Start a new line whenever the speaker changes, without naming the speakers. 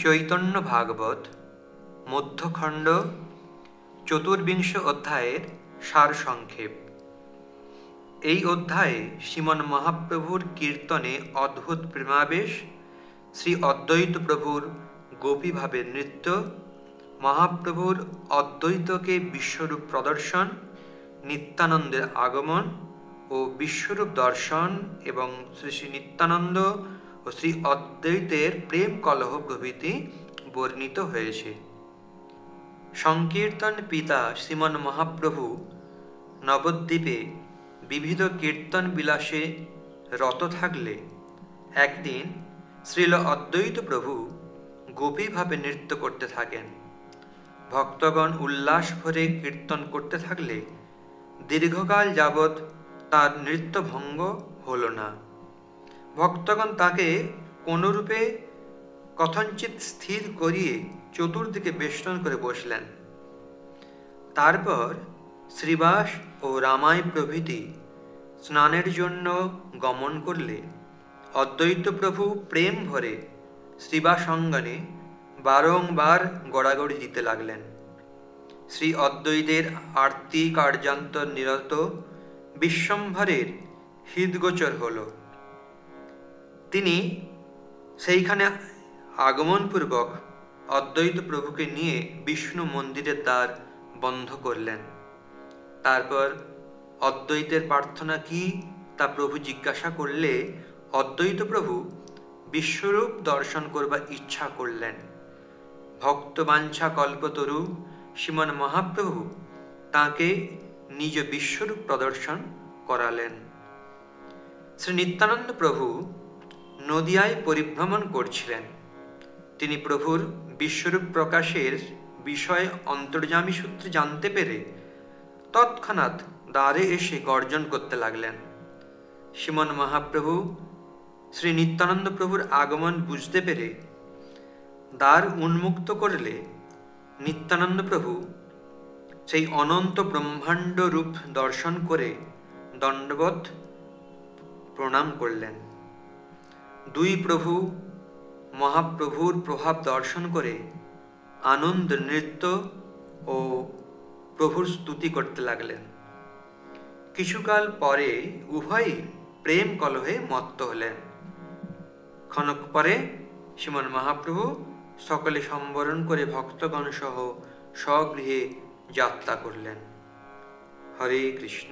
চৈতন্য ভাগবত মধ্যখণ্ড চতুর্বিংশ অধ্যায়ের সারসংক্ষেপ। এই অধ্যায়ে শ্রীমন মহাপ্রভুর কীর্তনে অদ্ভুত প্রেমাবেশ, শ্রী অদ্বৈত প্রভুর গোপীভাবে নৃত্য, মহাপ্রভুর অদ্বৈতকে বিশ্বরূপ প্রদর্শন, নিত্যানন্দের আগমন ও বিশ্বরূপ দর্শন এবং শ্রী শ্রী নিত্যানন্দ ও শ্রী অদ্বৈতের প্রেম কলহ প্রভৃতি বর্ণিত হয়েছে। সংকীর্তন পিতা শ্রীমন মহাপ্রভু নবদ্বীপে বিবিধ কীর্তন বিলাসে রত থাকলে একদিন শ্রীল অদ্বৈত প্রভু গোপীভাবে নৃত্য করতে থাকেন। ভক্তগণ উল্লাস ভরে কীর্তন করতে থাকলে দীর্ঘকাল যাবৎ তার নৃত্যভঙ্গ হল না। ভক্তগণ তাকে কোনরূপে কথঞ্চিৎ স্থির করিয়ে চতুর্দিকে বেষ্টন করে বসলেন। তারপর শ্রীবাস ও রামাই প্রভৃতি স্নানের জন্য গমন করলে অদ্বৈত প্রভু প্রেম ভরে শ্রীবাস অঙ্গনে বারংবার গড়াগড়ি দিতে লাগলেন। শ্রী অদ্বৈতের আরতি কার্যান্তর নিরত বিশ্বম্ভরের হৃদগোচর হল। তিনি সেইখানে আগমনপূর্বক অদ্বৈত প্রভুকে নিয়ে বিষ্ণু মন্দিরের দ্বার বন্ধ করলেন। তারপর অদ্বৈতের প্রার্থনা কি তা প্রভু জিজ্ঞাসা করলে অদ্বৈত প্রভু বিশ্বরূপ দর্শন করবার ইচ্ছা করলেন। ভক্তবাঞ্ছা কল্পতরু শ্রীমন মহাপ্রভু তাঁকে নিজ বিশ্বরূপ প্রদর্শন করালেন। শ্রী নিত্যানন্দ প্রভু নদিয়ায় পরিভ্রমণ করছিলেন। তিনি প্রভুর বিশ্বরূপ প্রকাশের বিষয় অন্তর্যামী সূত্রে জানতে পেরে তৎক্ষণাৎ দ্বারে এসে গর্জন করতে লাগলেন। শ্রীমন মহাপ্রভু শ্রী নিত্যানন্দ প্রভুর আগমন বুঝতে পেরে দ্বার উন্মুক্ত করলে নিত্যানন্দ প্রভু সেই অনন্ত ব্রহ্মাণ্ড রূপ দর্শন করে দণ্ডবৎ প্রণাম করলেন। দুই প্রভু মহাপ্রভুর প্রভাব দর্শন করে আনন্দ নৃত্য ও প্রভুর স্তুতি করতে লাগলেন। কিছুকাল পরে উভয়ই প্রেম কলহে মত্ত হলেন। ক্ষণক পরে শ্রীমন মহাপ্রভু সকলে সম্বরণ করে ভক্তগণ সহ স্বগৃহে যাত্রা করলেন। হরে কৃষ্ণ।